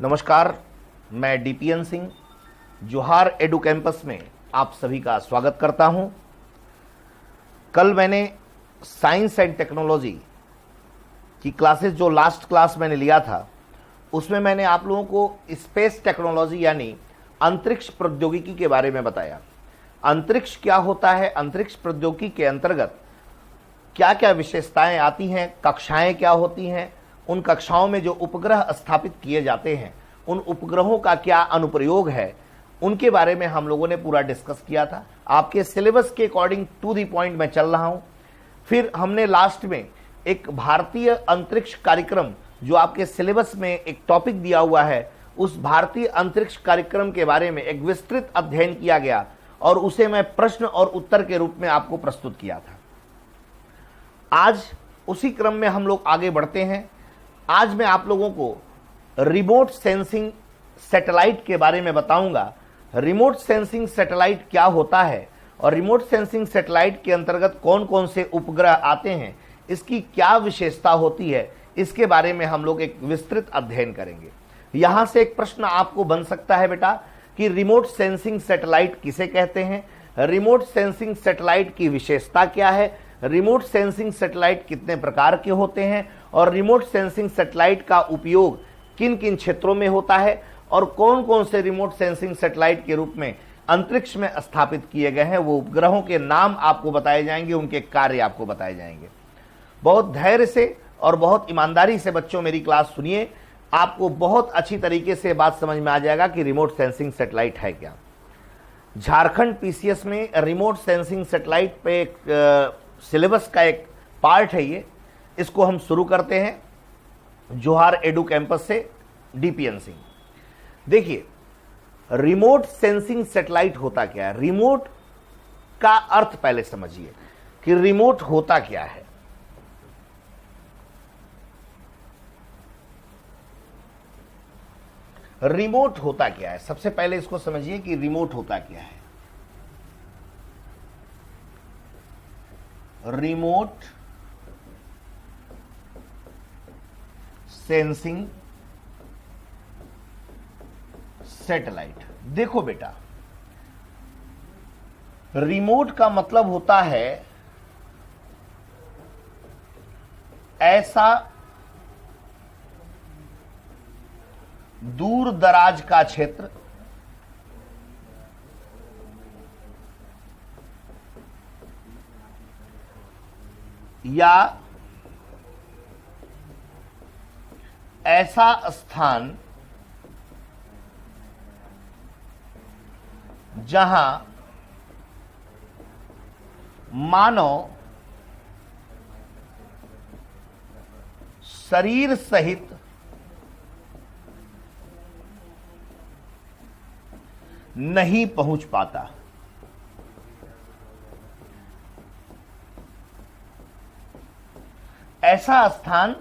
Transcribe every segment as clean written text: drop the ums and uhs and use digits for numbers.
नमस्कार, मैं डीपीएन सिंह जोहार एडू कैंपस में आप सभी का स्वागत करता हूं। कल मैंने साइंस एंड टेक्नोलॉजी की क्लासेस जो लास्ट क्लास मैंने लिया था उसमें मैंने आप लोगों को स्पेस टेक्नोलॉजी यानी अंतरिक्ष प्रौद्योगिकी के बारे में बताया। अंतरिक्ष क्या होता है, अंतरिक्ष प्रौद्योगिकी के अंतर्गत क्या क्या विशेषताएं आती हैं, कक्षाएं क्या होती हैं, उन कक्षाओं में जो उपग्रह स्थापित किए जाते हैं उन उपग्रहों का क्या अनुप्रयोग है, उनके बारे में हम लोगों ने पूरा डिस्कस किया था। आपके सिलेबस के अकॉर्डिंग टू द पॉइंट मैं चल रहा हूं। फिर हमने लास्ट में एक भारतीय अंतरिक्ष कार्यक्रम जो आपके सिलेबस में एक टॉपिक दिया हुआ है, उस भारतीय अंतरिक्ष कार्यक्रम के बारे में एक विस्तृत अध्ययन किया गया और उसे मैं प्रश्न और उत्तर के रूप में आपको प्रस्तुत किया था। आज उसी क्रम में हम लोग आगे बढ़ते हैं। आज मैं आप लोगों को रिमोट सेंसिंग सैटेलाइट के बारे में बताऊंगा। रिमोट सेंसिंग सैटेलाइट क्या होता है और रिमोट सेंसिंग सैटेलाइट के अंतर्गत कौन कौन से उपग्रह आते हैं, इसकी क्या विशेषता होती है, इसके बारे में हम लोग एक विस्तृत अध्ययन करेंगे। यहां से एक प्रश्न आपको बन सकता है बेटा कि रिमोट सेंसिंग सैटेलाइट किसे कहते हैं, रिमोट सेंसिंग सैटेलाइट की विशेषता क्या है, रिमोट सेंसिंग सैटेलाइट कितने प्रकार के होते हैं और रिमोट सेंसिंग सैटेलाइट का उपयोग किन किन क्षेत्रों में होता है और कौन कौन से रिमोट सेंसिंग सैटेलाइट के रूप में अंतरिक्ष में स्थापित किए गए हैं, वो उपग्रहों के नाम आपको बताए जाएंगे, उनके कार्य आपको बताए जाएंगे। बहुत धैर्य से और बहुत ईमानदारी से बच्चों मेरी क्लास सुनिए, आपको बहुत अच्छी तरीके से बात समझ में आ जाएगा कि रिमोट सेंसिंग सैटेलाइट है क्या। झारखंड पीसीएस में रिमोट सेंसिंग सैटेलाइट पे एक सिलेबस का एक पार्ट है ये, इसको हम शुरू करते हैं जोहार एडू कैंपस से डीपीएन सिंह। देखिए, रिमोट सेंसिंग सैटेलाइट होता क्या है, रिमोट का अर्थ पहले समझिए कि रिमोट होता क्या है। रिमोट होता क्या है, सबसे पहले इसको समझिए कि रिमोट होता क्या है। Remote sensing satellite. देखो बेटा, रिमोट का मतलब होता है ऐसा दूर दराज का क्षेत्र या ऐसा स्थान जहां मानव शरीर सहित नहीं पहुंच पाता। ऐसा स्थान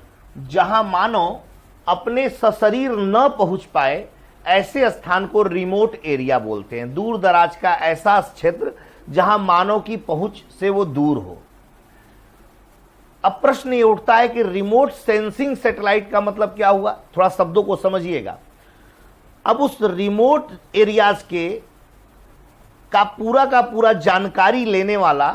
जहां मानव अपने सशरीर न पहुंच पाए, ऐसे स्थान को रिमोट एरिया बोलते हैं। दूर दराज का ऐसा क्षेत्र जहां मानव की पहुंच से वो दूर हो। अब प्रश्न ये उठता है कि रिमोट सेंसिंग सैटेलाइट का मतलब क्या हुआ, थोड़ा शब्दों को समझिएगा। अब उस रिमोट एरियाज का पूरा जानकारी लेने वाला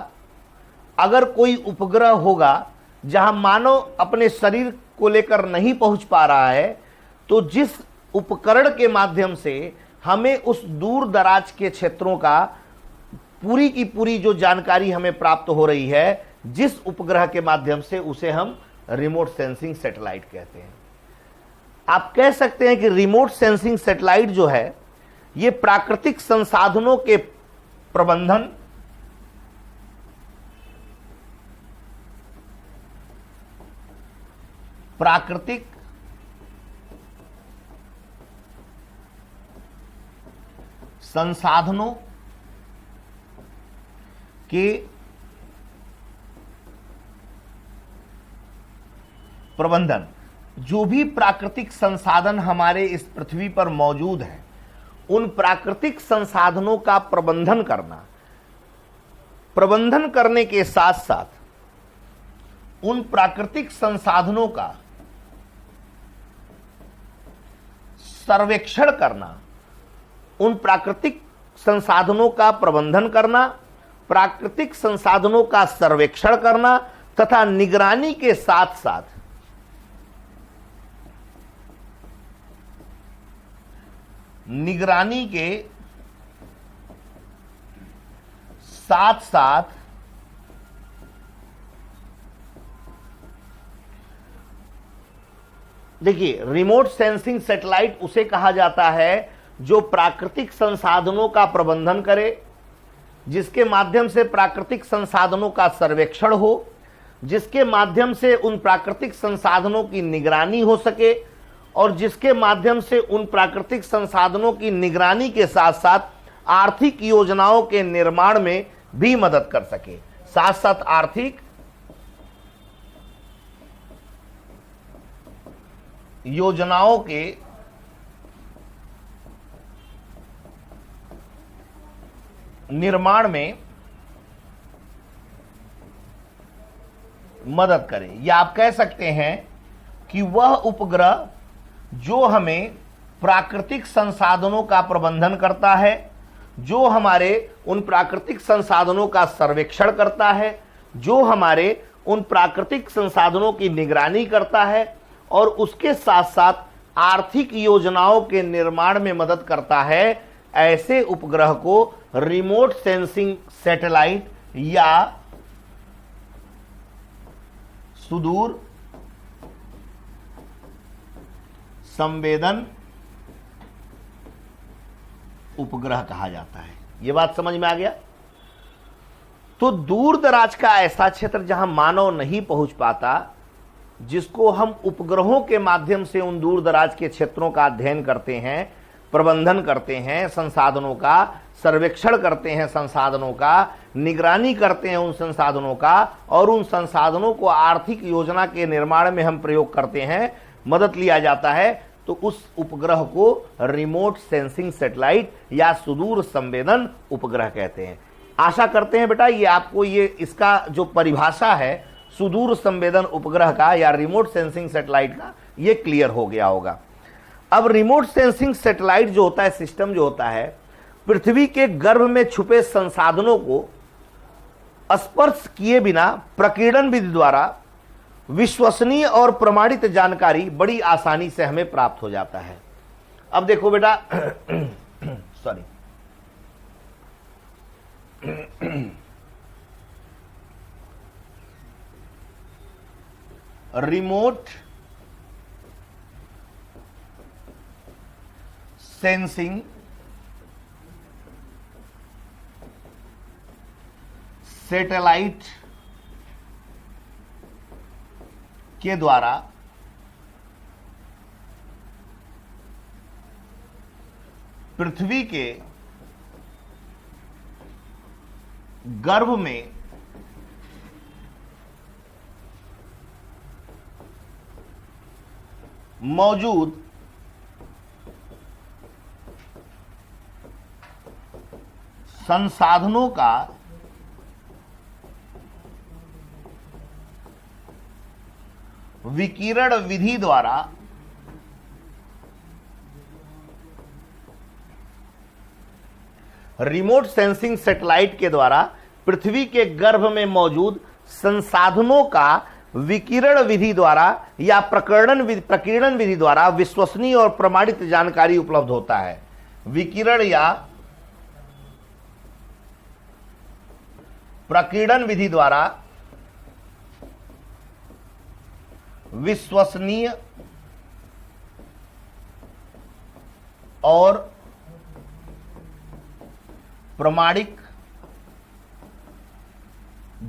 अगर कोई उपग्रह होगा जहां मानव अपने शरीर को लेकर नहीं पहुंच पा रहा है, तो जिस उपकरण के माध्यम से हमें उस दूर दराज के क्षेत्रों का पूरी की पूरी जो जानकारी हमें प्राप्त हो रही है, जिस उपग्रह के माध्यम से, उसे हम रिमोट सेंसिंग सैटेलाइट कहते हैं। आप कह सकते हैं कि रिमोट सेंसिंग सैटेलाइट जो है ये प्राकृतिक संसाधनों के प्रबंधन, प्राकृतिक संसाधनों के प्रबंधन, जो भी प्राकृतिक संसाधन हमारे इस पृथ्वी पर मौजूद हैं, उन प्राकृतिक संसाधनों का प्रबंधन करना, प्रबंधन करने के साथ साथ उन प्राकृतिक संसाधनों का सर्वेक्षण करना, उन प्राकृतिक संसाधनों का प्रबंधन करना, प्राकृतिक संसाधनों का सर्वेक्षण करना तथा निगरानी के साथ साथ देखिए, रिमोट सेंसिंग सैटेलाइट उसे कहा जाता है जो प्राकृतिक संसाधनों का प्रबंधन करे, जिसके माध्यम से प्राकृतिक संसाधनों का सर्वेक्षण हो, जिसके माध्यम से उन प्राकृतिक संसाधनों की निगरानी हो सके और जिसके माध्यम से उन प्राकृतिक संसाधनों की निगरानी के साथ साथ आर्थिक योजनाओं के निर्माण में भी मदद कर सके। साथ साथ आर्थिक योजनाओं के निर्माण में मदद करे, या आप कह सकते हैं कि वह उपग्रह जो हमें प्राकृतिक संसाधनों का प्रबंधन करता है, जो हमारे उन प्राकृतिक संसाधनों का सर्वेक्षण करता है, जो हमारे उन प्राकृतिक संसाधनों की निगरानी करता है और उसके साथ साथ आर्थिक योजनाओं के निर्माण में मदद करता है, ऐसे उपग्रह को रिमोट सेंसिंग सैटेलाइट या सुदूर संवेदन उपग्रह कहा जाता है। यह बात समझ में आ गया? तो दूर दराज का ऐसा क्षेत्र जहां मानव नहीं पहुंच पाता, जिसको हम उपग्रहों के माध्यम से उन दूर दराज के क्षेत्रों का अध्ययन करते हैं, प्रबंधन करते हैं, संसाधनों का सर्वेक्षण करते हैं, संसाधनों का निगरानी करते हैं उन संसाधनों का, और उन संसाधनों को आर्थिक योजना के निर्माण में हम प्रयोग करते हैं, मदद लिया जाता है, तो उस उपग्रह को रिमोट सेंसिंग सैटेलाइट या सुदूर संवेदन उपग्रह कहते हैं। आशा करते हैं बेटा ये आपको ये इसका जो परिभाषा है सुदूर संवेदन उपग्रह का या रिमोट सेंसिंग सैटेलाइट का, ये क्लियर हो गया होगा। अब रिमोट सेंसिंग सैटेलाइट जो होता है, सिस्टम जो होता है, पृथ्वी के गर्भ में छुपे संसाधनों को स्पर्श किए बिना प्रकीर्णन विधि द्वारा विश्वसनीय और प्रमाणित जानकारी बड़ी आसानी से हमें प्राप्त हो जाता है। अब देखो बेटा सॉरी रिमोट सेंसिंग सैटेलाइट के द्वारा पृथ्वी के गर्भ में मौजूद संसाधनों का विकिरण विधि द्वारा रिमोट सेंसिंग सैटेलाइट के द्वारा पृथ्वी के गर्भ में मौजूद संसाधनों का विकिरण विधि द्वारा या प्रकीर्णन विधि द्वारा विश्वसनीय और प्रमाणित जानकारी उपलब्ध होता है। विकिरण या प्रकीर्णन विधि द्वारा विश्वसनीय और प्रमाणिक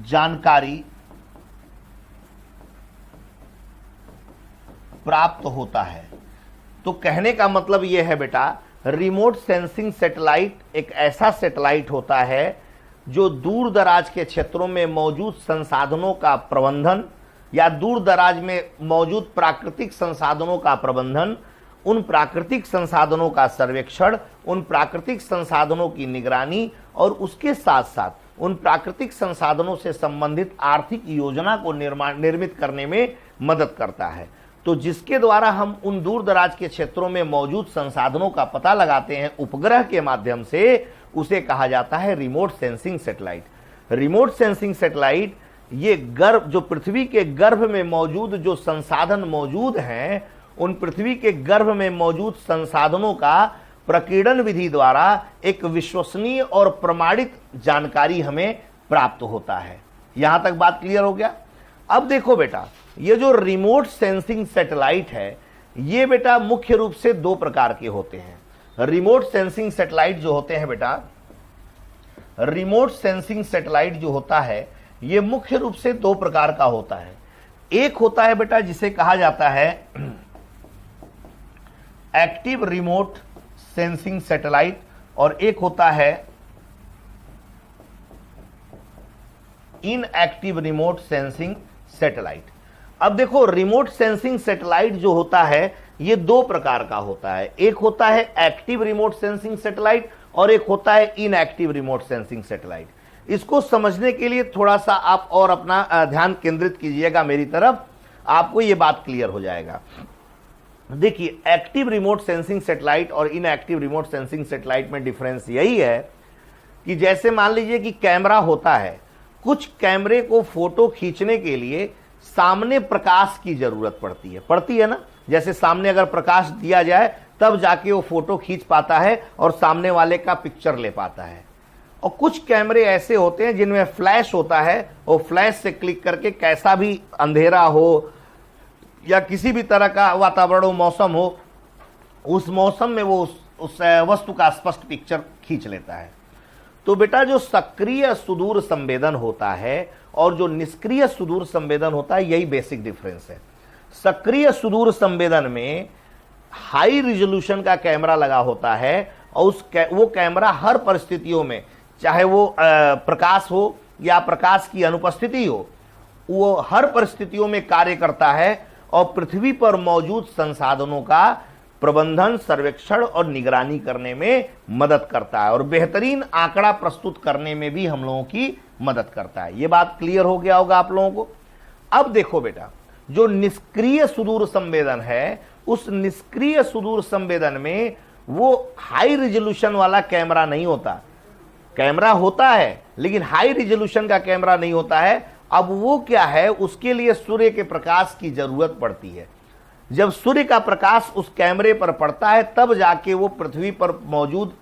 जानकारी प्राप्त होता है। तो कहने का मतलब यह है बेटा, रिमोट सेंसिंग सैटेलाइट एक ऐसा सैटेलाइट होता है जो दूर दराज के क्षेत्रों में मौजूद संसाधनों का प्रबंधन या दूर दराज में मौजूद प्राकृतिक संसाधनों का प्रबंधन, उन प्राकृतिक संसाधनों का सर्वेक्षण, उन प्राकृतिक संसाधनों की निगरानी और उसके साथ साथ उन प्राकृतिक संसाधनों से संबंधित आर्थिक योजना को निर्मित करने में मदद करता है। तो जिसके द्वारा हम उन दूर दराज के क्षेत्रों में मौजूद संसाधनों का पता लगाते हैं उपग्रह के माध्यम से, उसे कहा जाता है remote sensing satellite. Remote sensing satellite ये गर्भ, जो पृथ्वी के गर्भ में मौजूद जो संसाधन मौजूद हैं, उन पृथ्वी के गर्भ में मौजूद संसाधनों का प्रकीर्णन विधि द्वारा एक विश्वसनीय और प्रमाणित जानकारी हमें प्राप्त होता है। यहां तक बात क्लियर हो गया। अब देखो बेटा, ये जो रिमोट सेंसिंग सैटेलाइट है, ये बेटा मुख्य रूप से दो प्रकार के होते हैं। रिमोट सेंसिंग सैटेलाइट जो होते हैं बेटा, रिमोट सेंसिंग सैटेलाइट जो होता है ये मुख्य रूप से दो प्रकार का होता है। एक होता है बेटा जिसे कहा जाता है एक्टिव रिमोट सेंसिंग सैटेलाइट, और एक होता है इनएक्टिव रिमोट सेंसिंग सैटेलाइट। अब देखो, रिमोट सेंसिंग सैटेलाइट जो होता है ये दो प्रकार का होता है। एक होता है एक्टिव रिमोट सेंसिंग सैटेलाइट और एक होता है इनएक्टिव रिमोट सेंसिंग सैटेलाइट। इसको समझने के लिए थोड़ा सा आप और अपना ध्यान केंद्रित कीजिएगा मेरी तरफ, आपको ये बात क्लियर हो जाएगा। देखिए, एक्टिव रिमोट सेंसिंग सैटेलाइट और इनएक्टिव रिमोट सेंसिंग सैटेलाइट में डिफरेंस यही है कि जैसे मान लीजिए कि कैमरा होता है, कुछ कैमरे को फोटो खींचने के लिए सामने प्रकाश की जरूरत पड़ती है ना। जैसे सामने अगर प्रकाश दिया जाए तब जाके वो फोटो खींच पाता है और सामने वाले का पिक्चर ले पाता है। और कुछ कैमरे ऐसे होते हैं जिनमें फ्लैश होता है, और फ्लैश से क्लिक करके कैसा भी अंधेरा हो या किसी भी तरह का वातावरण हो, मौसम हो, उस मौसम में वो उस वस्तु का स्पष्ट पिक्चर खींच लेता है। तो बेटा, जो सक्रिय सुदूर संवेदन होता है और जो निष्क्रिय सुदूर संवेदन होता है, यही बेसिक डिफरेंस है। सक्रिय सुदूर संवेदन में हाई रिजोल्यूशन का कैमरा लगा होता है और वो कैमरा हर परिस्थितियों में, चाहे वो प्रकाश हो या प्रकाश की अनुपस्थिति हो, वो हर परिस्थितियों में कार्य करता है और पृथ्वी पर मौजूद संसाधनों का प्रबंधन, सर्वेक्षण और निगरानी करने में मदद करता है और बेहतरीन आंकड़ा प्रस्तुत करने में भी हम लोगों की मदद करता है। ये बात क्लियर हो गया होगा आप लोगों को। अब देखो बेटा, जो निष्क्रिय सुदूर संवेदन है, उस निष्क्रिय सुदूर संवेदन में वो हाई रिजोल्यूशन वाला कैमरा नहीं होता। कैमरा होता है लेकिन हाई रिजोल्यूशन का कैमरा नहीं होता है। अब वो क्या है, उसके लिए सूर्य के प्रकाश की जरूरत पड़ती है। जब सूर्य का प्रकाश उस कैमरे पर पड़ता है तब जाके वो पृथ्वी पर मौजूद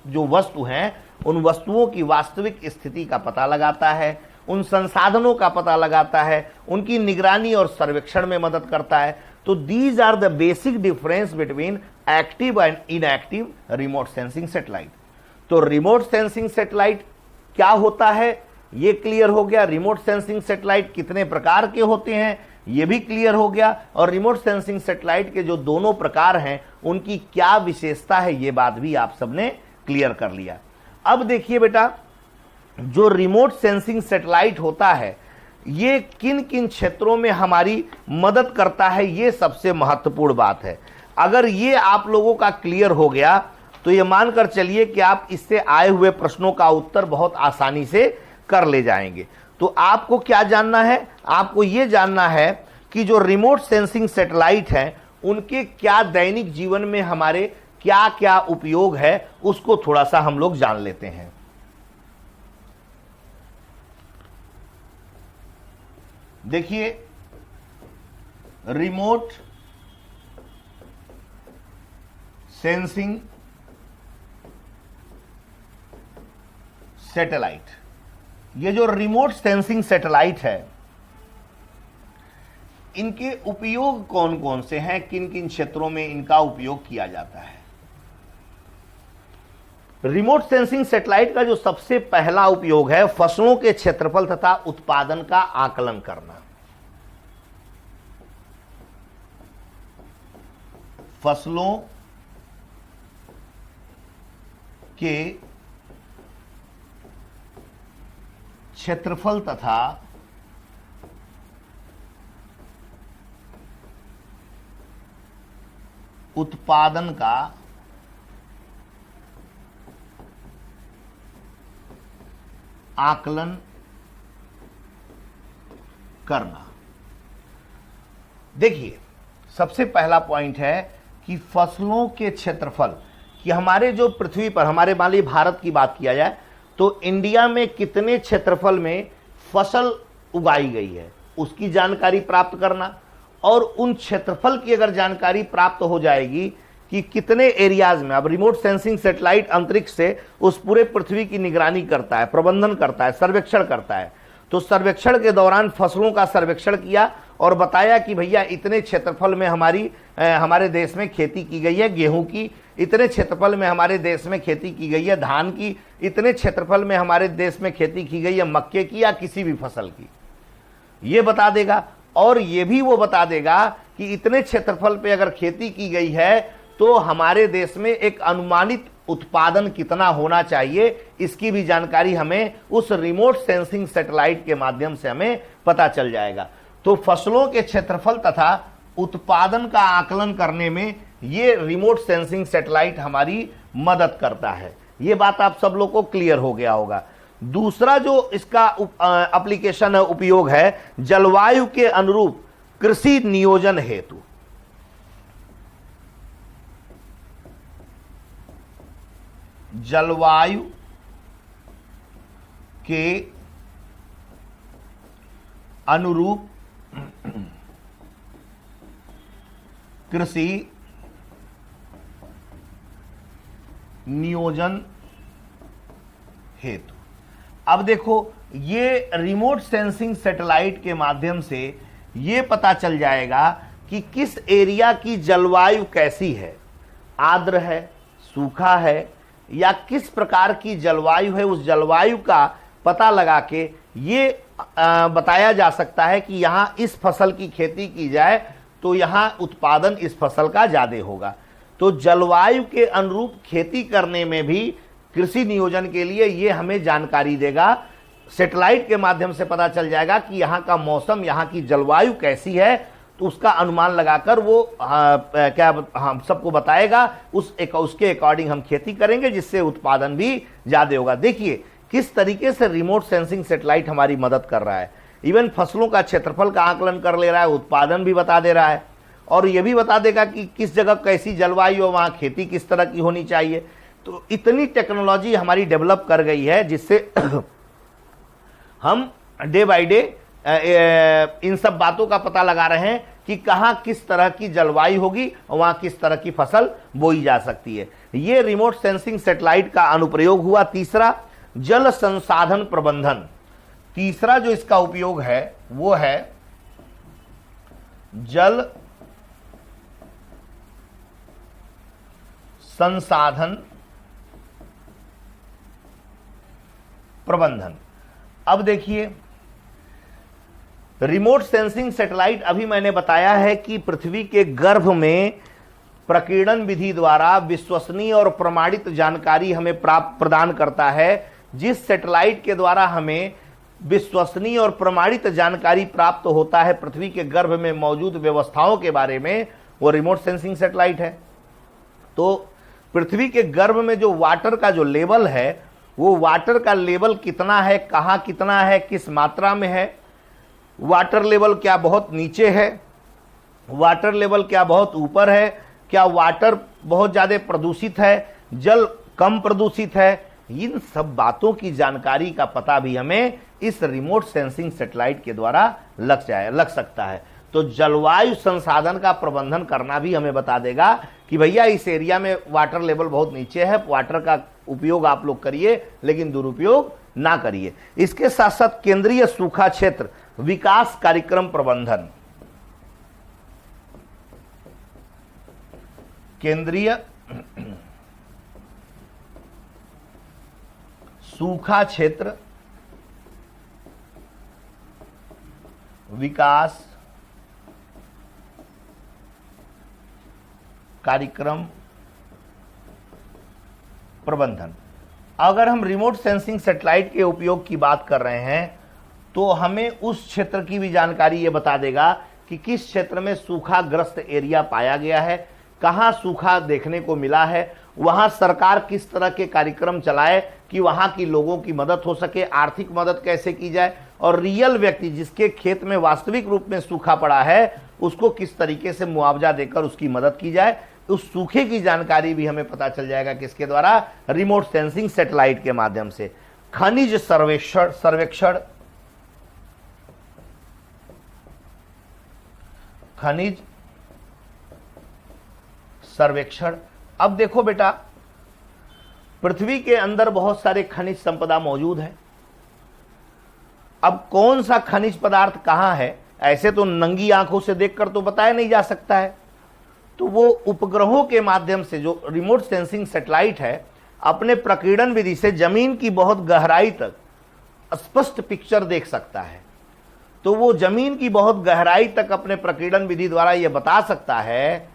जो वस्तु हैं, उन वस्तुओं की वास्तविक स्थिति का पता लगाता है, उन संसाधनों का पता लगाता है, उनकी निगरानी और सर्वेक्षण में मदद करता है। तो these are the basic difference between active and inactive remote sensing satellite. तो रिमोट सेंसिंग सैटेलाइट क्या होता है ये क्लियर हो गया। रिमोट सेंसिंग सैटेलाइट कितने प्रकार के होते हैं ये भी क्लियर हो गया, और रिमोट सेंसिंग सैटेलाइट के जो दोनों प्रकार हैं उनकी क्या विशेषता है ये बात भी आप सबने क्लियर कर लिया। अब देखिए बेटा, जो रिमोट सेंसिंग सैटेलाइट होता है ये किन किन क्षेत्रों में हमारी मदद करता है, ये सबसे महत्वपूर्ण बात है। अगर ये आप लोगों का क्लियर हो गया तो ये मानकर चलिए कि आप इससे आए हुए प्रश्नों का उत्तर बहुत आसानी से कर ले जाएंगे। तो आपको क्या जानना है, आपको ये जानना है कि जो रिमोट सेंसिंग सैटेलाइट हैं उनके क्या दैनिक जीवन में हमारे क्या क्या उपयोग है, उसको थोड़ा सा हम लोग जान लेते हैं। देखिए, रिमोट सेंसिंग सैटेलाइट, ये जो रिमोट सेंसिंग सैटेलाइट है इनके उपयोग कौन कौन से हैं, किन किन क्षेत्रों में इनका उपयोग किया जाता है। रिमोट सेंसिंग सैटेलाइट का जो सबसे पहला उपयोग है फसलों के क्षेत्रफल तथा उत्पादन का आकलन करना। फसलों के क्षेत्रफल तथा उत्पादन का आकलन करना। देखिए, सबसे पहला पॉइंट है कि फसलों के क्षेत्रफल, कि हमारे जो पृथ्वी पर, हमारे मान लीजिए भारत की बात किया जाए तो इंडिया में कितने क्षेत्रफल में फसल उगाई गई है उसकी जानकारी प्राप्त करना, और उन क्षेत्रफल की अगर जानकारी प्राप्त हो जाएगी कि कितने एरियाज में, अब रिमोट सेंसिंग सैटेलाइट अंतरिक्ष से उस पूरे पृथ्वी की निगरानी करता है, प्रबंधन करता है, सर्वेक्षण करता है। तो सर्वेक्षण के दौरान फसलों का सर्वेक्षण किया और बताया कि भैया इतने क्षेत्रफल में हमारे देश में खेती की गई है गेहूं की, इतने क्षेत्रफल में हमारे देश में खेती की गई है धान की, इतने क्षेत्रफल में हमारे देश में खेती की गई है मक्के की या किसी भी फसल की, ये बता देगा। और ये भी वो बता देगा कि इतने क्षेत्रफल पे अगर खेती की गई है तो हमारे देश में एक अनुमानित उत्पादन कितना होना चाहिए, इसकी भी जानकारी हमें उस रिमोट सेंसिंग सैटेलाइट के माध्यम से हमें पता चल जाएगा। तो फसलों के क्षेत्रफल तथा उत्पादन का आकलन करने में ये रिमोट सेंसिंग सैटेलाइट हमारी मदद करता है। ये बात आप सब लोग को क्लियर हो गया होगा। दूसरा जो इसका एप्लीकेशन है, उपयोग है, जलवायु के अनुरूप कृषि नियोजन हेतु। जलवायु के अनुरूप कृषि नियोजन हेतु। अब देखो, ये रिमोट सेंसिंग सैटेलाइट के माध्यम से ये पता चल जाएगा कि किस एरिया की जलवायु कैसी है, आर्द्र है, सूखा है, या किस प्रकार की जलवायु है। उस जलवायु का पता लगा के ये बताया जा सकता है कि यहां इस फसल की खेती की जाए तो यहां उत्पादन इस फसल का ज्यादा होगा। तो जलवायु के अनुरूप खेती करने में भी कृषि नियोजन के लिए ये हमें जानकारी देगा। सैटेलाइट के माध्यम से पता चल जाएगा कि यहाँ का मौसम, यहाँ की जलवायु कैसी है, तो उसका अनुमान लगाकर वो हम सबको बताएगा। उसके अकॉर्डिंग हम खेती करेंगे जिससे उत्पादन भी ज्यादा होगा। देखिए किस तरीके से रिमोट सेंसिंग सैटेलाइट हमारी मदद कर रहा है। इवन फसलों का क्षेत्रफल का आकलन कर ले रहा है, उत्पादन भी बता दे रहा है, और ये भी बता देगा कि किस जगह कैसी जलवायु हो, वहां खेती किस तरह की होनी चाहिए। तो इतनी टेक्नोलॉजी हमारी डेवलप कर गई है जिससे हम डे बाय डे इन सब बातों का पता लगा रहे हैं कि कहां किस तरह की जलवायु होगी और वहां किस तरह की फसल बोई जा सकती है। ये रिमोट सेंसिंग सैटेलाइट का अनुप्रयोग हुआ। तीसरा, जल संसाधन प्रबंधन। तीसरा जो इसका उपयोग है वो है जल संसाधन प्रबंधन। अब देखिए, रिमोट सेंसिंग सैटेलाइट अभी मैंने बताया है कि पृथ्वी के गर्भ में प्रकीर्णन विधि द्वारा विश्वसनीय और प्रमाणित जानकारी हमें प्रदान करता है। जिस सैटेलाइट के द्वारा हमें विश्वसनीय और प्रमाणित जानकारी प्राप्त होता है पृथ्वी के गर्भ में मौजूद व्यवस्थाओं के बारे में, वो रिमोट सेंसिंग सैटेलाइट है। तो पृथ्वी के गर्भ में जो वाटर का जो लेवल है, वो वाटर का लेवल कितना है, कहां कितना है, किस मात्रा में है, वाटर लेवल क्या बहुत नीचे है, वाटर लेवल क्या बहुत ऊपर है, क्या वाटर बहुत ज्यादा प्रदूषित है, जल कम प्रदूषित है, इन सब बातों की जानकारी का पता भी हमें इस रिमोट सेंसिंग सैटेलाइट के द्वारा लग सकता है। तो जलवायु संसाधन का प्रबंधन करना भी हमें बता देगा कि भैया इस एरिया में वाटर लेवल बहुत नीचे है, वाटर का उपयोग आप लोग करिए लेकिन दुरुपयोग ना करिए। इसके साथ साथ केंद्रीय सूखा क्षेत्र विकास कार्यक्रम प्रबंधन। केंद्रीय सूखा क्षेत्र विकास कार्यक्रम प्रबंधन। अगर हम रिमोट सेंसिंग सैटेलाइट के उपयोग की बात कर रहे हैं तो हमें उस क्षेत्र की भी जानकारी ये बता देगा कि किस क्षेत्र में सूखाग्रस्त एरिया पाया गया है, कहां सूखा देखने को मिला है, वहां सरकार किस तरह के कार्यक्रम चलाए कि वहां की लोगों की मदद हो सके, आर्थिक मदद कैसे की जाए, और रियल व्यक्ति जिसके खेत में वास्तविक रूप में सूखा पड़ा है उसको किस तरीके से मुआवजा देकर उसकी मदद की जाए, उस सूखे की जानकारी भी हमें पता चल जाएगा किसके द्वारा, रिमोट सेंसिंग सैटेलाइट के माध्यम से। खनिज सर्वेक्षण खनिज सर्वेक्षण। अब देखो बेटा, पृथ्वी के अंदर बहुत सारे खनिज संपदा मौजूद है। अब कौन सा खनिज पदार्थ कहां है, ऐसे तो नंगी आंखों से देखकर तो बताया नहीं जा सकता है। तो वो उपग्रहों के माध्यम से, जो रिमोट सेंसिंग सैटेलाइट है, अपने प्रकीर्णन विधि से जमीन की बहुत गहराई तक स्पष्ट पिक्चर देख सकता है। तो वो जमीन की बहुत गहराई तक अपने प्रकीर्णन विधि द्वारा यह बता सकता है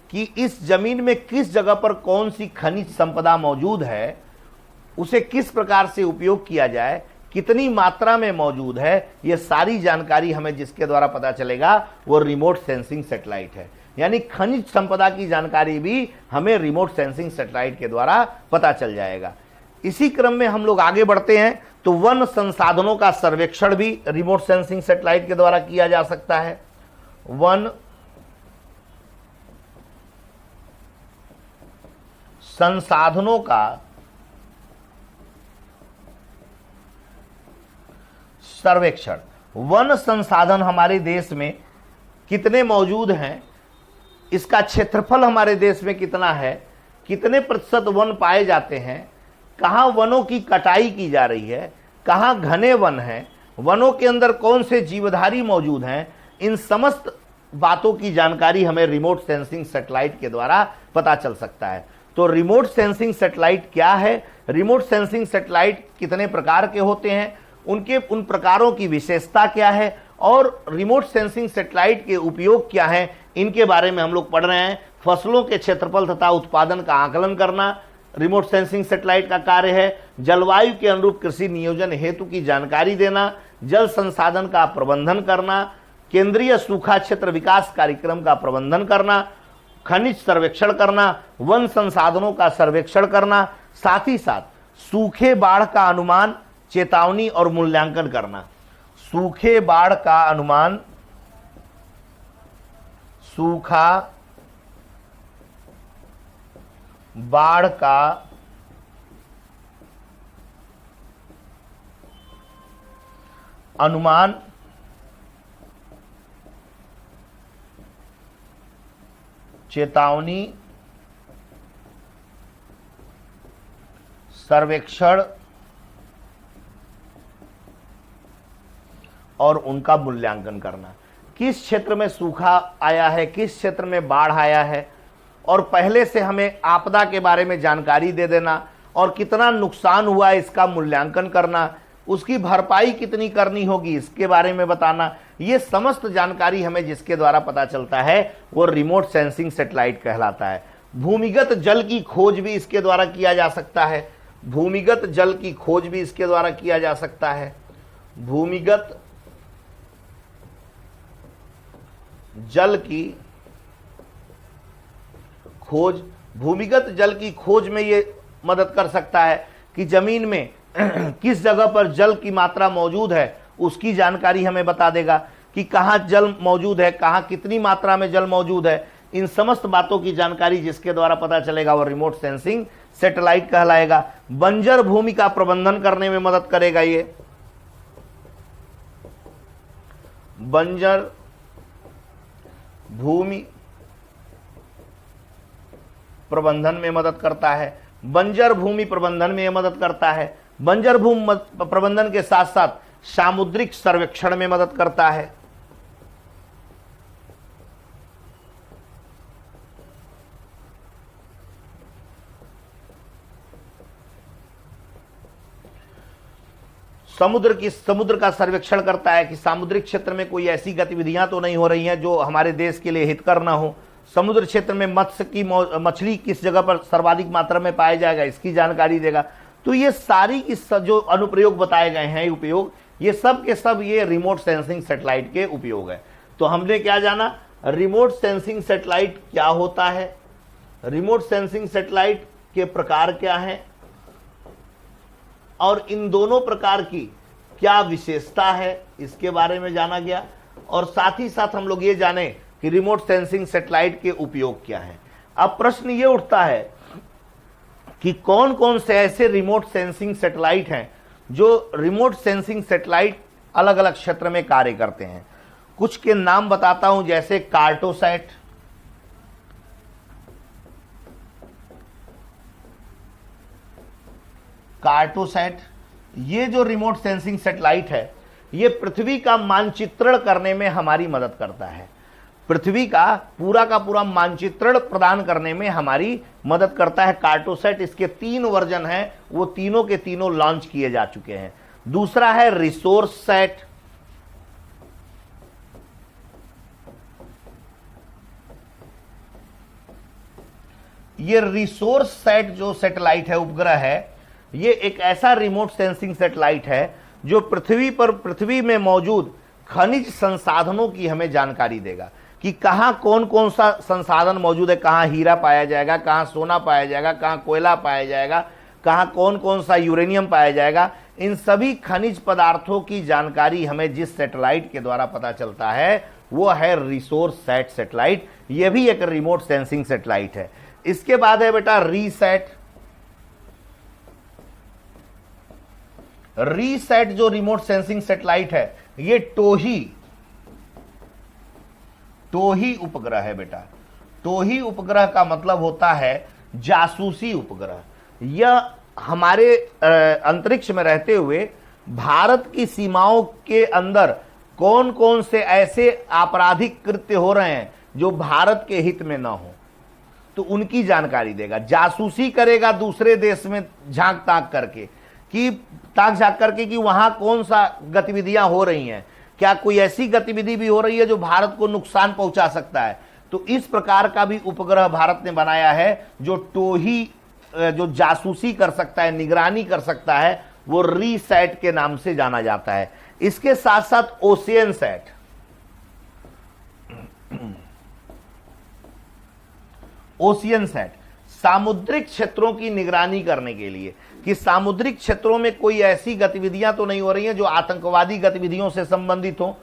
कि इस जमीन में किस जगह पर कौन सी खनिज संपदा मौजूद है, उसे किस प्रकार से उपयोग किया जाए, कितनी मात्रा में मौजूद है, यह सारी जानकारी हमें जिसके द्वारा पता चलेगा वो रिमोट सेंसिंग सैटेलाइट है। यानी खनिज संपदा की जानकारी भी हमें रिमोट सेंसिंग सैटेलाइट के द्वारा पता चल जाएगा। इसी क्रम में हम लोग आगे बढ़ते हैं तो वन संसाधनों का सर्वेक्षण भी रिमोट सेंसिंग सैटेलाइट के द्वारा किया जा सकता है। वन संसाधनों का सर्वेक्षण। वन संसाधन हमारे देश में कितने मौजूद हैं, इसका क्षेत्रफल हमारे देश में कितना है, कितने प्रतिशत वन पाए जाते हैं, कहाँ वनों की कटाई की जा रही है, कहाँ घने वन हैं, वनों के अंदर कौन से जीवधारी मौजूद हैं, इन समस्त बातों की जानकारी हमें रिमोट सेंसिंग सैटेलाइट के द्वारा पता चल सकता है। तो रिमोट सेंसिंग सैटेलाइट क्या है, रिमोट सेंसिंग सैटेलाइट कितने प्रकार के होते हैं, उन प्रकारों की विशेषता क्या है, और रिमोट सेंसिंग सैटेलाइट के उपयोग क्या है, इनके बारे में हम लोग पढ़ रहे हैं। फसलों के क्षेत्रफल तथा उत्पादन का आकलन करना रिमोट सेंसिंग सैटेलाइट का कार्य है। जलवायु के अनुरूप कृषि नियोजन हेतु की जानकारी देना, जल संसाधन का प्रबंधन करना, केंद्रीय सूखा क्षेत्र विकास कार्यक्रम का प्रबंधन करना, खनिज सर्वेक्षण करना, वन संसाधनों का सर्वेक्षण करना, साथ ही साथ सूखे बाढ़ का अनुमान, चेतावनी और मूल्यांकन करना। सूखे बाढ़ का अनुमान, सूखा बाढ़ का अनुमान, चेतावनी, सर्वेक्षण और उनका मूल्यांकन करना। किस क्षेत्र में सूखा आया है, किस क्षेत्र में बाढ़ आया है, और पहले से हमें आपदा के बारे में जानकारी दे देना, और कितना नुकसान हुआ इसका मूल्यांकन करना, उसकी भरपाई कितनी करनी होगी इसके बारे में बताना। ये समस्त जानकारी हमें जिसके द्वारा पता चलता है वो रिमोट सेंसिंग सैटेलाइट कहलाता है। भूमिगत जल की खोज भी इसके द्वारा किया जा सकता है। भूमिगत जल की खोज भी इसके द्वारा किया जा सकता है। भूमिगत जल की खोज, भूमिगत जल की खोज में ये मदद कर सकता है कि जमीन में किस जगह पर जल की मात्रा मौजूद है उसकी जानकारी हमें बता देगा कि कहाँ जल मौजूद है, कहाँ कितनी मात्रा में जल मौजूद है। इन समस्त बातों की जानकारी जिसके द्वारा पता चलेगा वो रिमोट सेंसिंग सैटेलाइट कहलाएगा। बंजर भूमि का प्रबंधन करने में मदद करेगा ये। बंजर भूमि प्रबंधन में मदद करता है। बंजर भूमि प्रबंधन में मदद करता है। बंजर भूमि प्रबंधन के साथ साथ सामुद्रिक सर्वेक्षण में मदद करता है। समुद्र का सर्वेक्षण करता है कि सामुद्रिक क्षेत्र में कोई ऐसी गतिविधियां तो नहीं हो रही हैं जो हमारे देश के लिए हितकर ना हो। समुद्र क्षेत्र में मछली किस जगह पर सर्वाधिक मात्रा में पाया जाएगा इसकी जानकारी देगा। तो ये सारी की जो अनुप्रयोग बताए गए हैं उपयोग, ये सब के सब ये रिमोट सेंसिंग सैटेलाइट के उपयोग है। तो हमने क्या जाना, रिमोट सेंसिंग सैटेलाइट क्या होता है, रिमोट सेंसिंग सैटेलाइट के प्रकार क्या हैं, और इन दोनों प्रकार की क्या विशेषता है इसके बारे में जाना गया। और साथ ही साथ हम लोग ये जाने कि रिमोट सेंसिंग सैटेलाइट के उपयोग क्या हैं। अब प्रश्न ये उठता है कि कौन कौन से ऐसे रिमोट सेंसिंग सैटेलाइट हैं जो रिमोट सेंसिंग सैटेलाइट अलग अलग क्षेत्र में कार्य करते हैं। कुछ के नाम बताता हूं, जैसे कार्टोसैट, ये जो रिमोट सेंसिंग सैटेलाइट है ये पृथ्वी का मानचित्रण करने में हमारी मदद करता है। पृथ्वी का पूरा मानचित्रण प्रदान करने में हमारी मदद करता है कार्टोसैट। इसके 3 वर्जन हैं, वो तीनों के तीनों लॉन्च किए जा चुके हैं। दूसरा है रिसोर्स सैट, ये रिसोर्स सैट जो सैटेलाइट है, उपग्रह है, ये एक ऐसा रिमोट सेंसिंग सैटेलाइट है जो पृथ्वी में मौजूद खनिज संसाधनों की हमें जानकारी देगा कि कहां कौन कौन सा संसाधन मौजूद है, कहां हीरा पाया जाएगा, कहां सोना पाया जाएगा, कहां कोयला पाया जाएगा, कहां कौन कौन सा यूरेनियम पाया जाएगा। इन सभी खनिज पदार्थों की जानकारी हमें जिस सैटेलाइट के द्वारा पता चलता है वो है रिसोर्स सैट सैटेलाइट। यह भी एक रिमोट सेंसिंग सैटेलाइट है। इसके बाद है बेटा रीसैट जो रिमोट सेंसिंग सैटेलाइट है, ये टोही उपग्रह है बेटा। टोही उपग्रह का मतलब होता है जासूसी उपग्रह। यह हमारे अंतरिक्ष में रहते हुए भारत की सीमाओं के अंदर कौन कौन से ऐसे आपराधिक कृत्य हो रहे हैं जो भारत के हित में ना हो, तो उनकी जानकारी देगा। जासूसी करेगा दूसरे देश में झांक ताक करके कि वहां कौन सा गतिविधियां हो रही हैं, क्या कोई ऐसी गतिविधि भी हो रही है जो भारत को नुकसान पहुंचा सकता है। तो इस प्रकार का भी उपग्रह भारत ने बनाया है जो जो जासूसी कर सकता है, निगरानी कर सकता है, वो रीसैट के नाम से जाना जाता है। इसके साथ साथ ओशियन सैट सामुद्रिक क्षेत्रों की निगरानी करने के लिए कि सामुद्रिक क्षेत्रों में कोई ऐसी गतिविधियां तो नहीं हो रही हैं जो आतंकवादी गतिविधियों से संबंधित हो,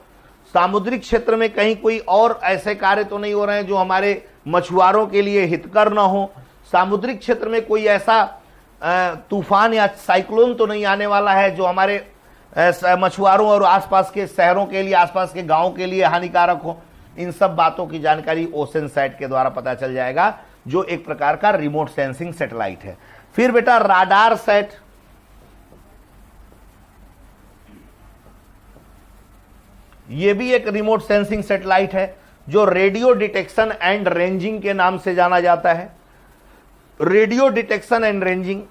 सामुद्रिक क्षेत्र में कहीं कोई और ऐसे कार्य तो नहीं हो रहे हैं जो हमारे मछुआरों के लिए हितकर न हो, सामुद्रिक क्षेत्र में कोई ऐसा तूफान या साइक्लोन तो नहीं आने वाला है जो हमारे मछुआरों और आसपास के शहरों के लिए, आसपास के गांवों के लिए हानिकारक हो। इन सब बातों की जानकारी ओशन सैट के द्वारा पता चल जाएगा, जो एक प्रकार का रिमोट सेंसिंग सैटेलाइट है। फिर बेटा राडार सैट, यह भी एक रिमोट सेंसिंग सैटेलाइट है जो रेडियो डिटेक्शन एंड रेंजिंग के नाम से जाना जाता है। रेडियो डिटेक्शन एंड रेंजिंग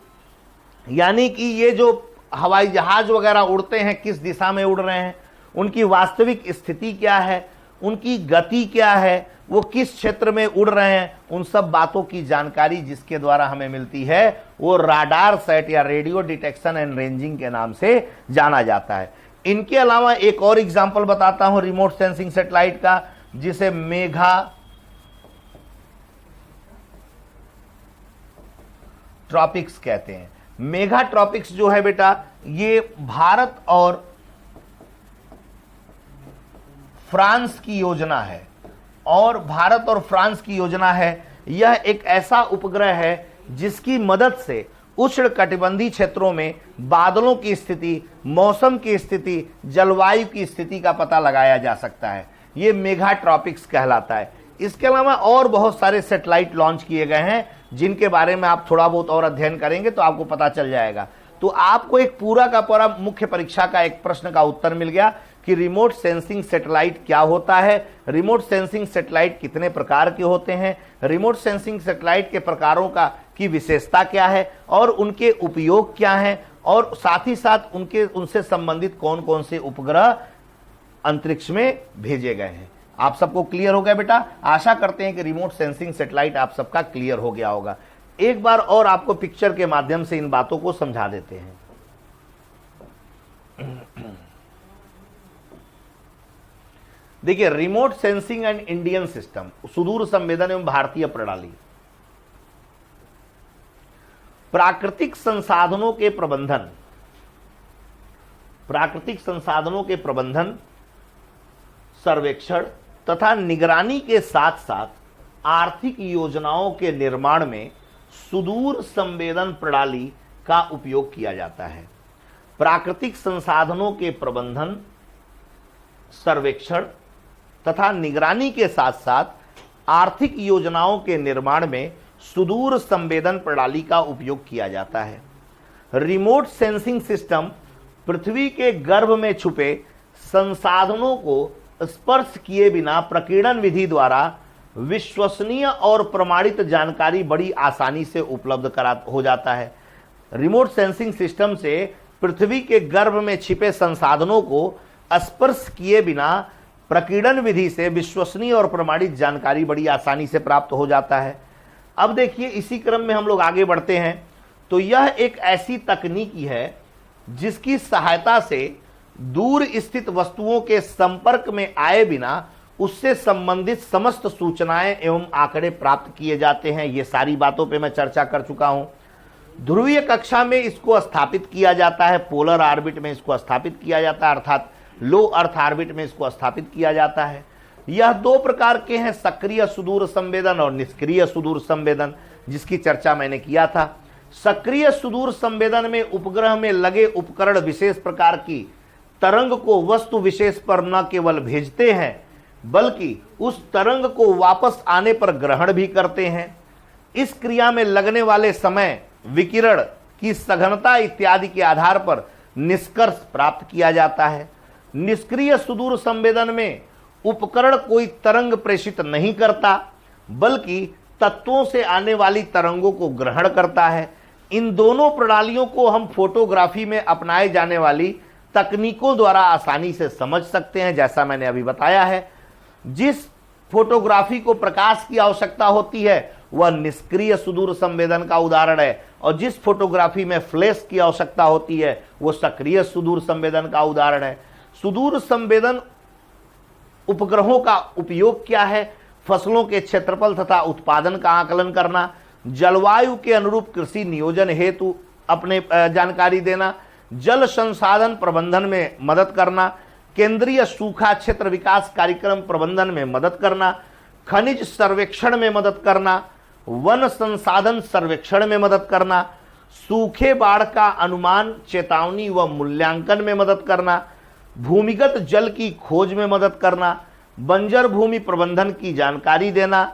यानी कि ये जो हवाई जहाज वगैरह उड़ते हैं किस दिशा में उड़ रहे हैं, उनकी वास्तविक स्थिति क्या है, उनकी गति क्या है, वो किस क्षेत्र में उड़ रहे हैं, उन सब बातों की जानकारी जिसके द्वारा हमें मिलती है वो राडार सेट या रेडियो डिटेक्शन एंड रेंजिंग के नाम से जाना जाता है। इनके अलावा एक और एग्जांपल बताता हूं रिमोट सेंसिंग सैटेलाइट का, जिसे मेगाट्रॉपिक्स कहते हैं। मेगाट्रॉपिक्स जो है बेटा, ये भारत और फ्रांस की योजना है, और भारत और फ्रांस की योजना है। यह एक ऐसा उपग्रह है जिसकी मदद से उष्णकटिबंधीय क्षेत्रों में बादलों की स्थिति, मौसम की स्थिति, जलवायु की स्थिति का पता लगाया जा सकता है। यह मेगाट्रॉपिक्स कहलाता है। इसके अलावा और बहुत सारे सैटेलाइट लॉन्च किए गए हैं जिनके बारे में आप थोड़ा बहुत और अध्ययन करेंगे तो आपको पता चल जाएगा। तो आपको एक पूरा का पूरा मुख्य परीक्षा का एक प्रश्न का उत्तर मिल गया कि रिमोट सेंसिंग सैटेलाइट क्या होता है, रिमोट सेंसिंग सैटेलाइट कितने प्रकार के होते हैं, रिमोट सेंसिंग सैटेलाइट के प्रकारों की विशेषता क्या है और उनके उपयोग क्या हैं, और साथ ही साथ उनसे संबंधित कौन कौन से उपग्रह अंतरिक्ष में भेजे गए हैं। आप सबको क्लियर हो गया बेटा? आशा करते हैं कि रिमोट सेंसिंग सैटेलाइट आप सबका क्लियर हो गया होगा। एक बार और आपको पिक्चर के माध्यम से इन बातों को समझा देते हैं। देखिए, remote sensing and Indian system, सुदूर संवेदन एवं भारतीय प्रणाली, प्राकृतिक संसाधनों के सर्वेक्षण तथा निगरानी के साथ साथ आर्थिक योजनाओं के निर्माण में सुदूर संवेदन प्रणाली का उपयोग किया जाता है। प्राकृतिक संसाधनों के प्रबंधन, सर्वेक्षण तथा निगरानी के साथ साथ आर्थिक योजनाओं के निर्माण में सुदूर संवेदन प्रणाली का उपयोग किया जाता है। रिमोट सेंसिंग सिस्टम पृथ्वी के गर्भ में छुपे संसाधनों को स्पर्श किए बिना प्रकीर्णन विधि द्वारा विश्वसनीय और प्रमाणित जानकारी बड़ी आसानी से उपलब्ध हो जाता है। रिमोट सेंसिंग सिस्टम से पृथ्वी के गर्भ में छिपे संसाधनों को स्पर्श किए बिना प्रकीर्णन विधि से विश्वसनीय और प्रमाणित जानकारी बड़ी आसानी से प्राप्त हो जाता है। अब देखिए, इसी क्रम में हम लोग आगे बढ़ते हैं तो यह एक ऐसी तकनीकी है जिसकी सहायता से दूर स्थित वस्तुओं के संपर्क में आए बिना उससे संबंधित समस्त सूचनाएं एवं आंकड़े प्राप्त किए जाते हैं। ये सारी बातों पे मैं चर्चा कर चुका हूं। ध्रुवीय कक्षा में इसको स्थापित किया जाता है, पोलर ऑर्बिट में इसको स्थापित किया जाता है, अर्थात लो अर्थ ऑर्बिट में इसको स्थापित किया जाता है। यह दो प्रकार के हैं, सक्रिय सुदूर संवेदन और निष्क्रिय सुदूर संवेदन, जिसकी चर्चा मैंने किया था। सक्रिय सुदूर संवेदन में उपग्रह में लगे उपकरण विशेष प्रकार की तरंग को वस्तु विशेष पर न केवल भेजते हैं बल्कि उस तरंग को वापस आने पर ग्रहण भी करते हैं। इस क्रिया में लगने वाले समय, विकिरण की सघनता इत्यादि के आधार पर निष्कर्ष प्राप्त किया जाता है। निष्क्रिय सुदूर संवेदन में उपकरण कोई तरंग प्रेषित नहीं करता बल्कि तत्वों से आने वाली तरंगों को ग्रहण करता है। इन दोनों प्रणालियों को हम फोटोग्राफी में अपनाए जाने वाली तकनीकों द्वारा आसानी से समझ सकते हैं। जैसा मैंने अभी बताया है, जिस फोटोग्राफी को प्रकाश की आवश्यकता होती है वह निष्क्रिय सुदूर संवेदन का उदाहरण है, और जिस फोटोग्राफी में फ्लैश की आवश्यकता होती है वह सक्रिय सुदूर संवेदन का उदाहरण है। सुदूर संवेदन उपग्रहों का उपयोग क्या है? फसलों के क्षेत्रफल तथा उत्पादन का आकलन करना, जलवायु के अनुरूप कृषि नियोजन हेतु अपने जानकारी देना, जल संसाधन प्रबंधन में मदद करना, केंद्रीय सूखा क्षेत्र विकास कार्यक्रम प्रबंधन में मदद करना, खनिज सर्वेक्षण में मदद करना, वन संसाधन सर्वेक्षण में मदद करना, सूखे बाढ़ का अनुमान, चेतावनी व मूल्यांकन में मदद करना, भूमिगत जल की खोज में मदद करना, बंजर भूमि प्रबंधन की जानकारी देना,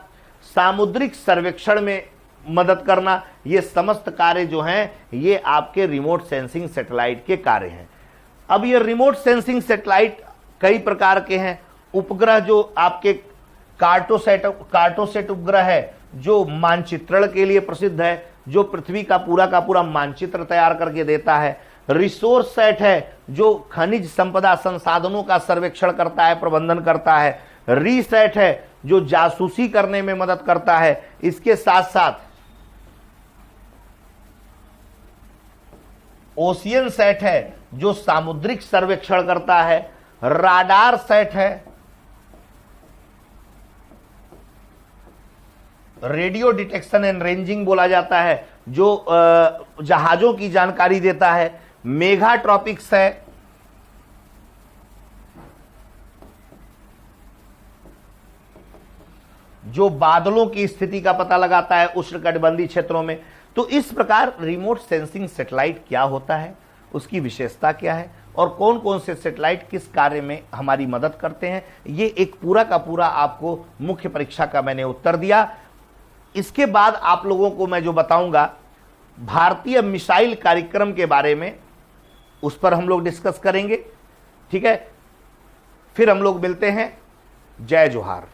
सामुद्रिक सर्वेक्षण में मदद करना। ये समस्त कार्य जो हैं ये आपके रिमोट सेंसिंग सैटेलाइट के कार्य हैं। अब ये रिमोट सेंसिंग सैटेलाइट कई प्रकार के हैं। उपग्रह जो आपके कार्टोसेट उपग्रह है जो मानचित्रण के लिए प्रसिद्ध है, जो पृथ्वी का पूरा मानचित्र तैयार करके देता है। रिसोर्स सेट है जो खनिज संपदा संसाधनों का सर्वेक्षण करता है, प्रबंधन करता है। रीसेट है जो जासूसी करने में मदद करता है। इसके साथ साथ ओशियन सेट है जो सामुद्रिक सर्वेक्षण करता है। राडार सेट है, रेडियो डिटेक्शन एंड रेंजिंग बोला जाता है, जो जहाजों की जानकारी देता है। मेगाट्रॉपिक्स है, जो बादलों की स्थिति का पता लगाता है उष्णकटिबंधीय क्षेत्रों में। तो इस प्रकार रिमोट सेंसिंग सैटेलाइट क्या होता है, उसकी विशेषता क्या है और कौन कौन से सैटेलाइट किस कार्य में हमारी मदद करते हैं, ये एक पूरा का पूरा आपको मुख्य परीक्षा का मैंने उत्तर दिया। इसके बाद आप लोगों को मैं जो बताऊंगा भारतीय मिसाइल कार्यक्रम के बारे में, उस पर हम लोग डिस्कस करेंगे। ठीक है, फिर हम लोग मिलते हैं। जय जोहार।